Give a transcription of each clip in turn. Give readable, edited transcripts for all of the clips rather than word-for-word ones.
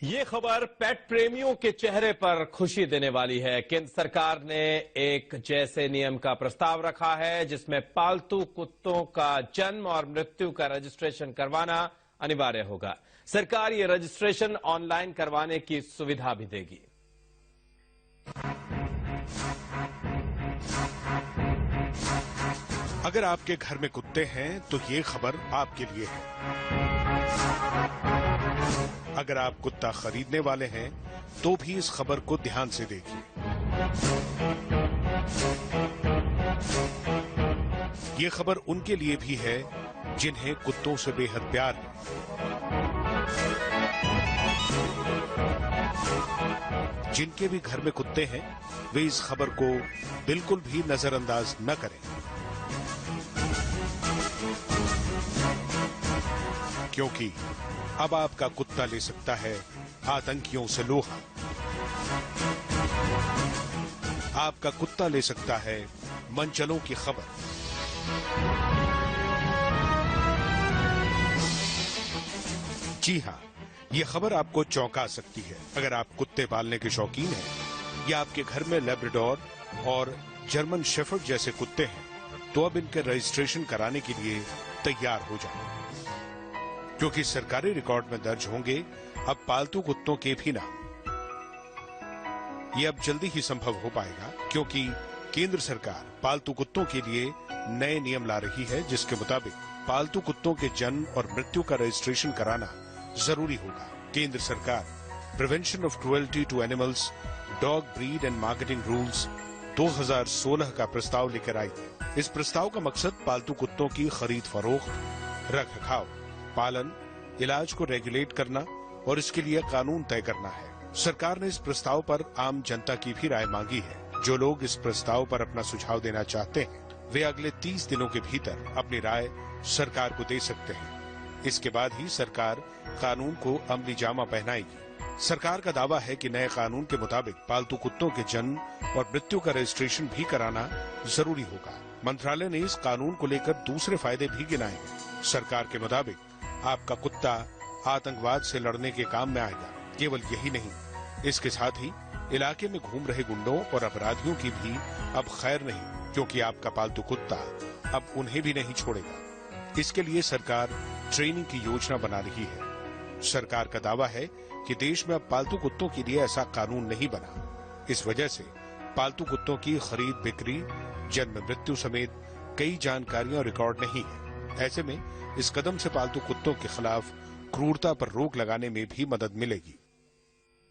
ये खबर पेट प्रेमियों के चेहरे पर खुशी देने वाली है। केंद्र सरकार ने एक जैसे नियम का प्रस्ताव रखा है जिसमें पालतू कुत्तों का जन्म और मृत्यु का रजिस्ट्रेशन करवाना अनिवार्य होगा। सरकार ये रजिस्ट्रेशन ऑनलाइन करवाने की सुविधा भी देगी। अगर आपके घर में कुत्ते हैं तो ये खबर आपके लिए है। अगर आप कुत्ता खरीदने वाले हैं तो भी इस खबर को ध्यान से देखिए। ये खबर उनके लिए भी है जिन्हें कुत्तों से बेहद प्यार है। जिनके भी घर में कुत्ते हैं वे इस खबर को बिल्कुल भी नजरअंदाज न करें, क्योंकि अब आपका कुत्ता ले सकता है आतंकियों से लोहा। आपका कुत्ता ले सकता है मनचलों की खबर। जी हां, यह खबर आपको चौंका सकती है। अगर आप कुत्ते पालने के शौकीन हैं या आपके घर में लैब्राडोर और जर्मन शेफर्ड जैसे कुत्ते हैं तो अब इनके रजिस्ट्रेशन कराने के लिए तैयार हो जाएं, क्योंकि सरकारी रिकॉर्ड में दर्ज होंगे अब पालतू कुत्तों के भी नाम। ये अब जल्दी ही संभव हो पाएगा, क्योंकि केंद्र सरकार पालतू कुत्तों के लिए नए नियम ला रही है जिसके मुताबिक पालतू कुत्तों के जन्म और मृत्यु का रजिस्ट्रेशन कराना जरूरी होगा। केंद्र सरकार prevention of cruelty to animals, dog breed and marketing rules 2016 का प्रस्ताव लेकर आई। इस प्रस्ताव का मकसद पालतू कुत्तों की खरीद फरोख्त, रख रखाव, पालन, इलाज को रेगुलेट करना और इसके लिए कानून तय करना है। सरकार ने इस प्रस्ताव पर आम जनता की भी राय मांगी है। जो लोग इस प्रस्ताव पर अपना सुझाव देना चाहते हैं वे अगले 30 दिनों के भीतर अपनी राय सरकार को दे सकते हैं। इसके बाद ही सरकार कानून को अमली जामा पहनाएगी। सरकार का दावा है कि नए कानून के मुताबिक पालतू कुत्तों के जन्म और मृत्यु का रजिस्ट्रेशन भी कराना जरूरी होगा। मंत्रालय ने इस कानून को लेकर दूसरे फायदे भी गिनाए हैं। सरकार के मुताबिक आपका कुत्ता आतंकवाद से लड़ने के काम में आएगा। केवल यही नहीं, इसके साथ ही इलाके में घूम रहे गुंडों और अपराधियों की भी अब खैर नहीं, क्योंकि आपका पालतू कुत्ता अब उन्हें भी नहीं छोड़ेगा। इसके लिए सरकार ट्रेनिंग की योजना बना रही है। सरकार का दावा है कि देश में अब पालतू कुत्तों के लिए ऐसा कानून नहीं बना। इस वजह से पालतू कुत्तों की खरीद बिक्री, जन्म मृत्यु समेत कई जानकारियां रिकॉर्ड नहीं है। ऐसे में इस कदम से पालतू कुत्तों के खिलाफ क्रूरता पर रोक लगाने में भी मदद मिलेगी।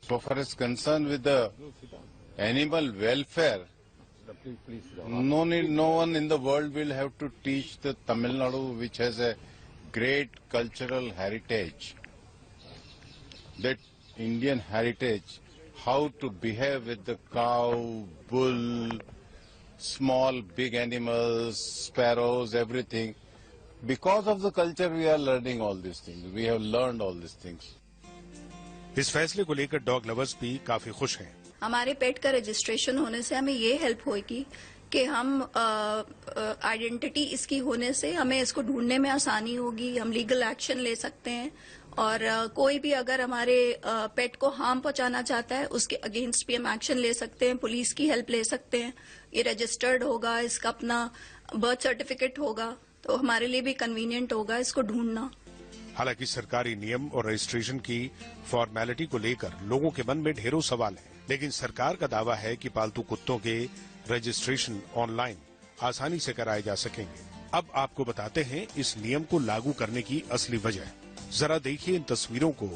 So far as concerned with the animal welfare, no one in the world will have to teach the Tamil Nadu, which has a great cultural heritage, that Indian heritage, how to behave with the cow, bull, small, big animals, sparrows, everything. Because of the culture we are learning all these things. We have learned all these things. इस फैसले को लेकर dog lovers भी काफी खुश हैं। हमारे पेट का रजिस्ट्रेशन होने से हमें ये हेल्प होगी कि हम आइडेंटिटी इसकी होने से हमें इसको ढूंढने में आसानी होगी। हम लीगल एक्शन ले सकते हैं और कोई भी अगर हमारे पेट को हार्म पहुंचाना चाहता है उसके अगेंस्ट भी हम एक्शन ले सकते हैं, पुलिस की हेल्प ले सकते हैं। ये रजिस्टर्ड होगा, इसका अपना बर्थ सर्टिफिकेट होगा, तो हमारे लिए भी कन्वीनियंट होगा इसको ढूंढना। हालांकि सरकारी नियम और रजिस्ट्रेशन की फॉर्मेलिटी को लेकर लोगों के मन में ढेरों सवाल हैं, लेकिन सरकार का दावा है कि पालतू कुत्तों के रजिस्ट्रेशन ऑनलाइन आसानी से कराए जा सकेंगे। अब आपको बताते हैं इस नियम को लागू करने की असली वजह। जरा देखिए इन तस्वीरों को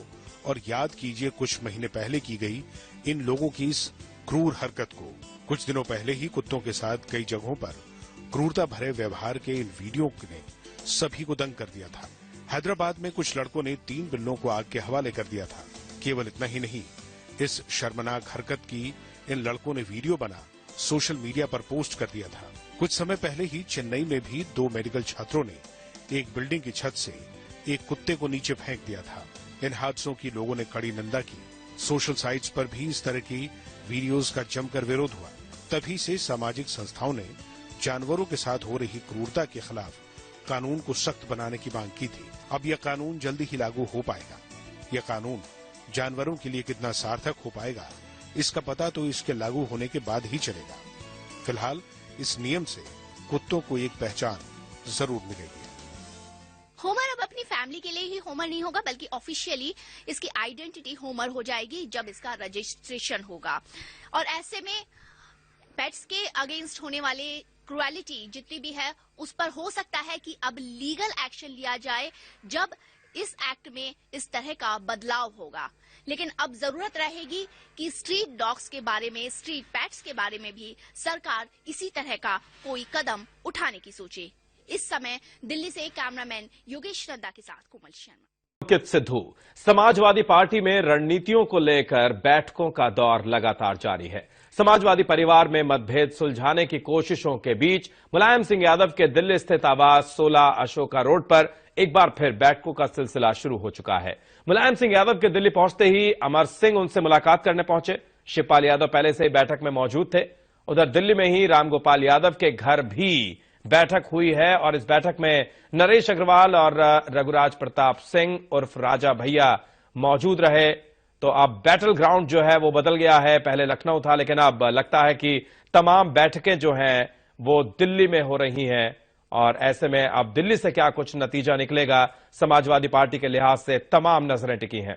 और याद कीजिए कुछ महीने पहले की गई इन लोगों की इस क्रूर हरकत को। कुछ दिनों पहले ही कुत्तों के साथ कई जगहों पर क्रूरता भरे व्यवहार के इन वीडियो ने सभी को दंग कर दिया था। हैदराबाद में कुछ लड़कों ने 3 बिल्लों को आग के हवाले कर दिया था। केवल इतना ही नहीं, इस शर्मनाक हरकत की इन लड़कों ने वीडियो बना सोशल मीडिया पर पोस्ट कर दिया था। कुछ समय पहले ही चेन्नई में भी 2 मेडिकल छात्रों ने एक बिल्डिंग की छत से एक कुत्ते को नीचे फेंक दिया था। इन हादसों की लोगों ने कड़ी निंदा की। सोशल साइट्स पर भी इस तरह की वीडियोस का जमकर विरोध हुआ। तभी से सामाजिक संस्थाओं ने जानवरों के साथ हो रही क्रूरता के खिलाफ कानून को सख्त बनाने की मांग की थी। अब यह कानून जल्दी ही लागू हो पाएगा। यह कानून जानवरों के लिए कितना सार्थक हो पाएगा, इसका पता तो इसके लागू होने के बाद ही चलेगा। फिलहाल इस नियम से कुत्तों को एक पहचान जरूर मिलेगी। होमर अब अपनी फैमिली के लिए ही होमर नहीं होगा, बल्कि ऑफिशियली इसकी आइडेंटिटी होमर हो जाएगी जब इसका रजिस्ट्रेशन होगा। और ऐसे में पेट्स के अगेंस्ट होने वाले क्रुएलिटी जितनी भी है उस पर हो सकता है कि अब लीगल एक्शन लिया जाए जब इस एक्ट में इस तरह का बदलाव होगा। लेकिन अब जरूरत रहेगी कि स्ट्रीट डॉग्स के बारे में, स्ट्रीट पेट्स के बारे में भी सरकार इसी तरह का कोई कदम उठाने की सोचे। इस समय दिल्ली से कैमरामैन योगेश नड्डा के साथ कोमल शर्मा। अंकित सिद्धू। समाजवादी पार्टी में रणनीतियों को लेकर बैठकों का दौर लगातार जारी है। समाजवादी परिवार में मतभेद सुलझाने की कोशिशों के बीच मुलायम सिंह यादव के दिल्ली स्थित आवास 16 अशोका रोड पर एक बार फिर बैठकों का सिलसिला शुरू हो चुका है। मुलायम सिंह यादव के दिल्ली पहुंचते ही अमर सिंह उनसे मुलाकात करने पहुंचे। शिवपाल यादव पहले से ही बैठक में मौजूद थे। उधर दिल्ली में ही रामगोपाल यादव के घर भी बैठक हुई है और इस बैठक में नरेश अग्रवाल और रघुराज प्रताप सिंह उर्फ राजा भैया मौजूद रहे। तो अब बैटल ग्राउंड जो है वो बदल गया है। पहले लखनऊ था, लेकिन अब लगता है कि तमाम बैठकें जो हैं वो दिल्ली में हो रही हैं। और ऐसे में अब दिल्ली से क्या कुछ नतीजा निकलेगा, समाजवादी पार्टी के लिहाज से तमाम नजरें टिकी हैं।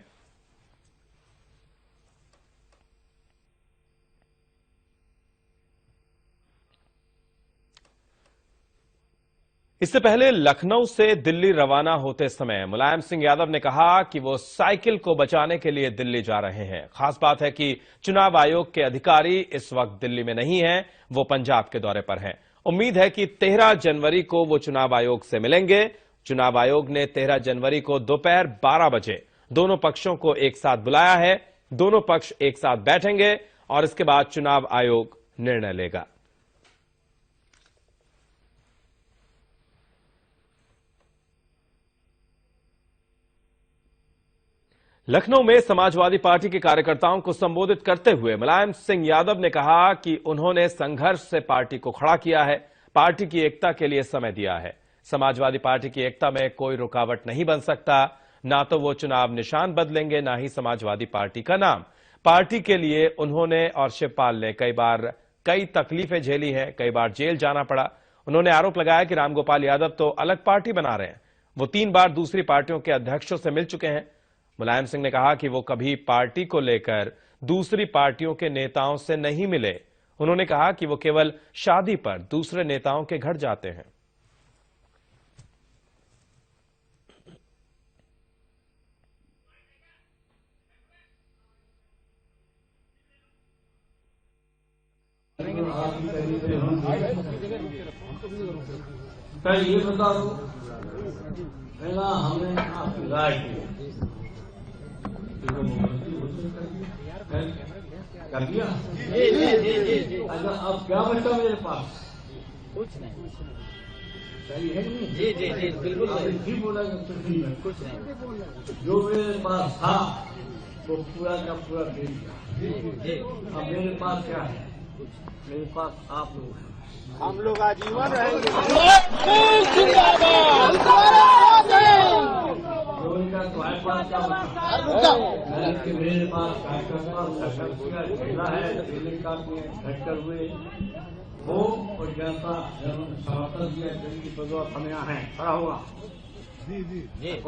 इससे पहले लखनऊ से दिल्ली रवाना होते समय मुलायम सिंह यादव ने कहा कि वो साइकिल को बचाने के लिए दिल्ली जा रहे हैं। खास बात है कि चुनाव आयोग के अधिकारी इस वक्त दिल्ली में नहीं हैं, वो पंजाब के दौरे पर हैं। उम्मीद है कि 13 जनवरी को वो चुनाव आयोग से मिलेंगे। चुनाव आयोग ने 13 जनवरी को दोपहर 12 बजे दोनों पक्षों को एक साथ बुलाया है। दोनों पक्ष एक साथ बैठेंगे और इसके बाद चुनाव आयोग निर्णय लेगा। लखनऊ में समाजवादी पार्टी के कार्यकर्ताओं को संबोधित करते हुए मुलायम सिंह यादव ने कहा कि उन्होंने संघर्ष से पार्टी को खड़ा किया है, पार्टी की एकता के लिए समय दिया है। समाजवादी पार्टी की एकता में कोई रुकावट नहीं बन सकता। ना तो वो चुनाव निशान बदलेंगे, ना ही समाजवादी पार्टी का नाम। पार्टी के लिए उन्होंने और शिवपाल ने कई तकलीफें झेली हैं, कई बार जेल जाना पड़ा। उन्होंने आरोप लगाया कि रामगोपाल यादव तो अलग पार्टी बना रहे हैं। वो 3 बार दूसरी पार्टियों के अध्यक्षों से मिल चुके हैं। मुलायम सिंह ने कहा कि वो कभी पार्टी को लेकर दूसरी पार्टियों के नेताओं से नहीं मिले। उन्होंने कहा कि वो केवल शादी पर दूसरे नेताओं के घर जाते हैं। ये बता दो, पहला हमने आपकी राय की कर दिया। अच्छा, अब क्या बचा मेरे पास? कुछ नहीं। सही है नहीं? जी बिल्कुल ठीक बोला। कुछ नहीं, जो मेरे पास था वो पूरा का पूरा दे दिया। अब मेरे पास क्या है? मेरे पास आप लोग हैं। हम लोग आजीवन रहेंगे। मेरे पास कार्यकर्ता है, घटकर हुए हो और जैसा समर्थन दिया, जिनकी बदौलत हम यहाँ हैं, खड़ा हुआ। जी